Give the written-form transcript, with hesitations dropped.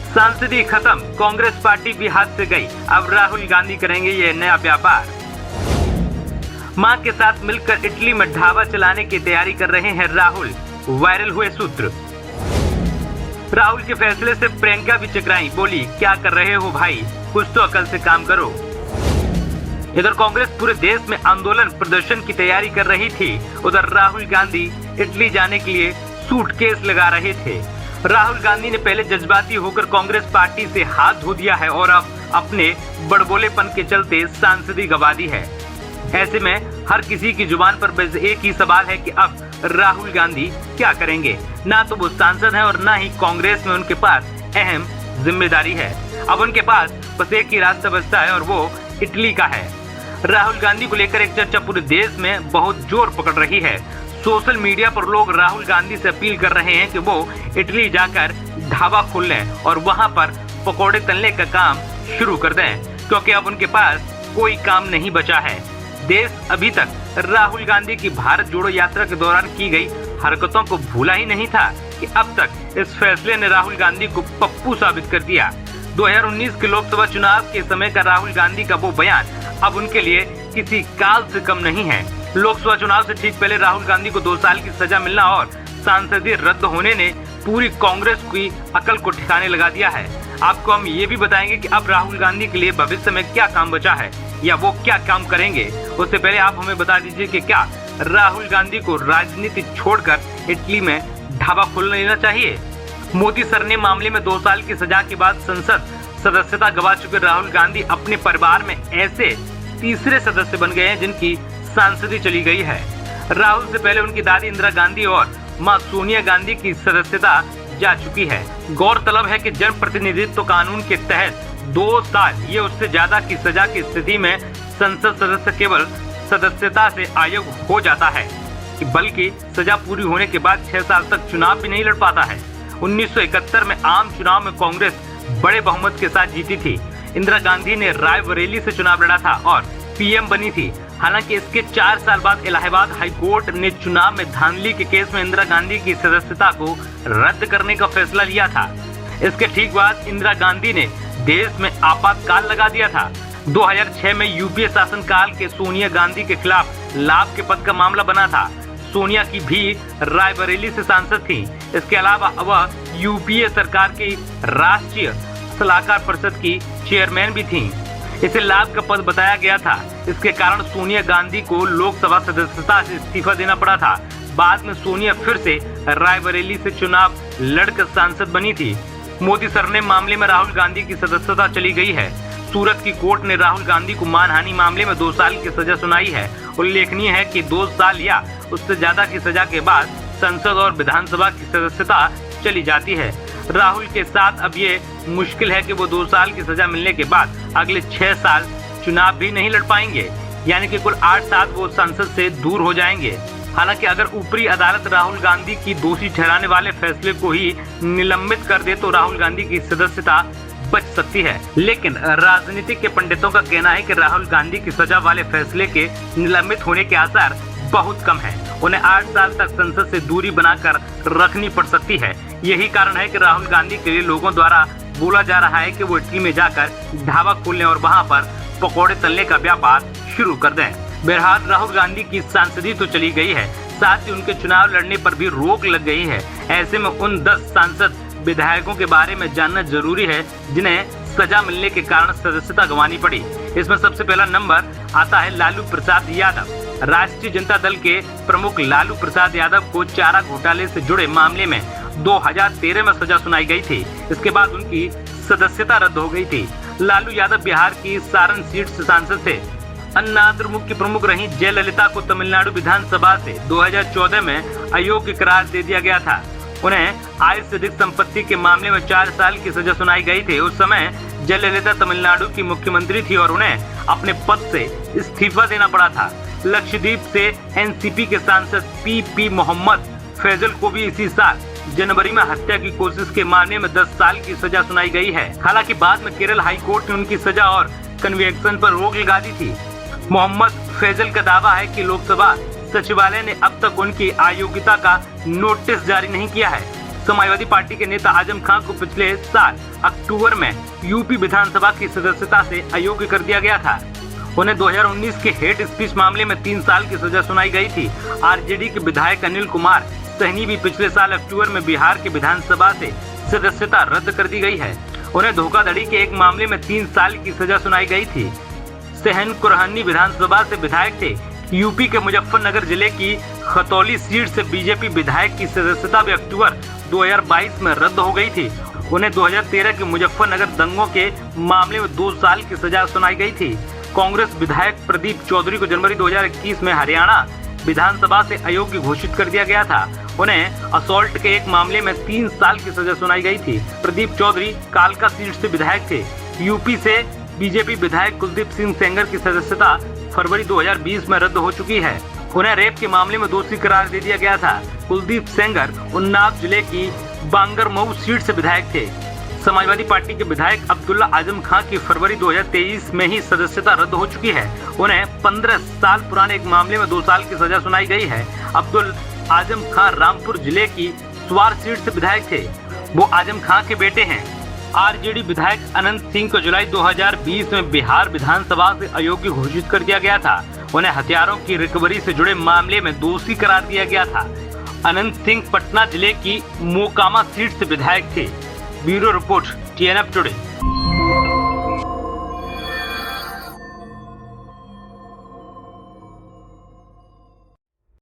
सांसदी खत्म, कांग्रेस पार्टी भी हाथ से गई, अब राहुल गांधी करेंगे ये नया व्यापार। मां के साथ मिलकर इटली में ढाबा चलाने की तैयारी कर रहे हैं राहुल, वायरल हुए सूत्र। राहुल के फैसले से प्रियंका भी चकराई, बोली क्या कर रहे हो भाई, कुछ तो अकल से काम करो। इधर कांग्रेस पूरे देश में आंदोलन प्रदर्शन की तैयारी कर रही थी, उधर राहुल गांधी इटली जाने के लिए सूटकेस लगा रहे थे। राहुल गांधी ने पहले जज्बाती होकर कांग्रेस पार्टी से हाथ धो दिया है और अब अपने बड़बोलेपन के चलते सांसदी गंवा दी है। ऐसे में हर किसी की जुबान पर बस एक ही सवाल है कि अब राहुल गांधी क्या करेंगे। ना तो वो सांसद हैं और ना ही कांग्रेस में उनके पास अहम जिम्मेदारी है। अब उनके पास बस एक ही रास्ता बचता है और वो इटली का है। राहुल गांधी को लेकर एक चर्चा पूरे देश में बहुत जोर पकड़ रही है। सोशल मीडिया पर लोग राहुल गांधी से अपील कर रहे हैं कि वो इटली जाकर ढाबा खोल लें और वहां पर पकौड़े तलने का काम शुरू कर दें, क्योंकि अब उनके पास कोई काम नहीं बचा है। देश अभी तक राहुल गांधी की भारत जोड़ो यात्रा के दौरान की गई हरकतों को भूला ही नहीं था कि अब तक इस फैसले ने राहुल गांधी को पप्पू साबित कर दिया। 2019 के लोकसभा चुनाव के समय का राहुल गांधी का वो बयान अब उनके लिए किसी काल से कम नहीं है। लोकसभा चुनाव से ठीक पहले राहुल गांधी को 2 साल की सजा मिलना और सांसदीय रद्द होने ने पूरी कांग्रेस की अकल को ठिकाने लगा दिया है। आपको हम ये भी बताएंगे कि अब राहुल गांधी के लिए भविष्य में क्या काम बचा है या वो क्या काम करेंगे। उससे पहले आप हमें बता दीजिए कि क्या राहुल गांधी को राजनीति छोड़कर इटली में ढाबा खोल लेना चाहिए। मोदी सरनेम मामले में 2 साल की सजा के बाद संसद सदस्यता गंवा चुके राहुल गांधी अपने परिवार में ऐसे तीसरे सदस्य बन गए हैं जिनकी सांसदी चली गई है। राहुल से पहले उनकी दादी इंदिरा गांधी और मां सोनिया गांधी की सदस्यता जा चुकी है। गौरतलब है कि जन प्रतिनिधित्व कानून के तहत 2 साल ये उससे ज्यादा की सजा की स्थिति में संसद सदस्य केवल सदस्यता से अयोग्य हो जाता है, बल्कि सजा पूरी होने के बाद 6 साल तक चुनाव भी नहीं लड़ पाता है। 1971 में आम चुनाव में कांग्रेस बड़े बहुमत के साथ जीती थी। इंदिरा गांधी ने रायबरेली से चुनाव लड़ा था और पीएम बनी थी। हालांकि इसके 4 साल बाद इलाहाबाद हाई कोर्ट ने चुनाव में धांधली के केस में इंदिरा गांधी की सदस्यता को रद्द करने का फैसला लिया था। इसके ठीक बाद इंदिरा गांधी ने देश में आपातकाल लगा दिया था। 2006 में यूपीए शासनकाल के सोनिया गांधी के खिलाफ लाभ के पद का मामला बना था। सोनिया की भी रायबरेली से सांसद थी। इसके अलावा वह यूपीए सरकार की राष्ट्रीय सलाहकार परिषद की चेयरमैन भी थी। इसे लाभ का पद बताया गया था। इसके कारण सोनिया गांधी को लोकसभा सदस्यता से इस्तीफा देना पड़ा था। बाद में सोनिया फिर से रायबरेली से चुनाव लड़कर सांसद बनी थी। मोदी सरनेम मामले में राहुल गांधी की सदस्यता चली गई है। सूरत की कोर्ट ने राहुल गांधी को मानहानि मामले में 2 साल की सजा सुनाई है। उल्लेखनीय है कि 2 साल या उससे ज्यादा की सजा के बाद संसद और विधानसभा की सदस्यता चली जाती है। राहुल के साथ अब ये मुश्किल है कि वो 2 साल की सजा मिलने के बाद अगले 6 साल चुनाव भी नहीं लड़ पाएंगे, यानी कि कुल 8 साल वो संसद से दूर हो जाएंगे। हालांकि अगर ऊपरी अदालत राहुल गांधी की दोषी ठहराने वाले फैसले को ही निलंबित कर दे तो राहुल गांधी की सदस्यता बच सकती है। लेकिन राजनीतिक के पंडितों का कहना है कि राहुल गांधी की सजा वाले फैसले के निलंबित होने के आसार बहुत कम है। उन्हें 8 साल तक संसद से दूरी बनाकर रखनी पड़ सकती है। यही कारण है कि राहुल गांधी के लिए लोगों द्वारा बोला जा रहा है कि वो इटली में जाकर ढाबा खोलने और वहां पर पकौड़े तलने का व्यापार शुरू कर दें। बहरहाल राहुल गांधी की सांसदी तो चली गई है, साथ ही उनके चुनाव लड़ने पर भी रोक लग गई है। ऐसे में उन 10 सांसद विधायकों के बारे में जानना जरूरी है जिन्हें सजा मिलने के कारण सदस्यता गंवानी पड़ी। इसमें सबसे पहला नंबर आता है लालू प्रसाद यादव। राष्ट्रीय जनता दल के प्रमुख लालू प्रसाद यादव को चारा घोटाले से जुड़े मामले में 2013 में सजा सुनाई गई थी। इसके बाद उनकी सदस्यता रद्द हो गई थी। लालू यादव बिहार की सारण सीट से सांसद थे। अन्ना द्रमुक की प्रमुख रही जयललिता को तमिलनाडु विधानसभा से 2014 में अयोग्य करार दे दिया गया था। उन्हें आय से अधिक संपत्ति के मामले में 4 साल की सजा सुनाई गई थी। उस समय जयललिता तमिलनाडु की मुख्यमंत्री थी और उन्हें अपने पद से इस्तीफा देना पड़ा था। लक्षद्वीप से एनसीपी के सांसद पीपी मोहम्मद फैजल को भी इसी साल जनवरी में हत्या की कोशिश के मामले में 10 साल की सजा सुनाई गई है। हालांकि बाद में केरल हाई कोर्ट ने उनकी सजा और कन्विक्शन पर रोक लगा दी थी। मोहम्मद फैजल का दावा है कि लोकसभा सचिवालय ने अब तक उनकी अयोग्यता का नोटिस जारी नहीं किया है। समाजवादी पार्टी के नेता आजम खां को पिछले साल अक्टूबर में यूपी विधानसभा की सदस्यता से अयोग्य कर दिया गया था। उन्हें 2019 के हेट स्पीच मामले में 3 साल की सजा सुनाई गई थी। आरजेडी के विधायक अनिल कुमार सहनी भी पिछले साल अक्टूबर में बिहार की विधानसभा से सदस्यता रद्द कर दी गई है। उन्हें धोखाधड़ी के एक मामले में 3 साल की सजा सुनाई गई थी। सहन कुरहनी विधानसभा से विधायक थे। यूपी के मुजफ्फरनगर जिले की खतौली सीट से बीजेपी विधायक की सदस्यता भी अक्टूबर 2022 में रद्द हो गई थी। उन्हें 2013 के मुजफ्फरनगर दंगों के मामले में 2 साल की सजा सुनाई गई थी। कांग्रेस विधायक प्रदीप चौधरी को जनवरी 2021 में हरियाणा विधानसभा से अयोग्य घोषित कर दिया गया था। उन्हें असॉल्ट के एक मामले में 3 साल की सजा सुनाई गई थी। प्रदीप चौधरी कालका सीट से विधायक थे। यूपी से बीजेपी विधायक कुलदीप सिंह सेंगर की सदस्यता फरवरी 2020 में रद्द हो चुकी है। उन्हें रेप के मामले में दोषी करार दे दिया गया था। कुलदीप सेंगर उन्नाव जिले की बांगरमऊ सीट से विधायक थे। समाजवादी पार्टी के विधायक अब्दुल्ला आजम खां की फरवरी 2023 में ही सदस्यता रद्द हो चुकी है। उन्हें 15 साल पुराने एक मामले में 2 साल की सजा सुनाई गई है। अब्दुल आजम खां रामपुर जिले की स्वार सीट से विधायक थे। वो आजम खां के बेटे हैं। आरजेडी विधायक अनंत सिंह को जुलाई 2020 में बिहार विधानसभा से अयोग्य घोषित कर दिया गया था। उन्हें हथियारों की रिकवरी से जुड़े मामले में दोषी करार दिया गया था। अनंत सिंह पटना जिले की मोकामा सीट से विधायक थे। Bureau report TNF today.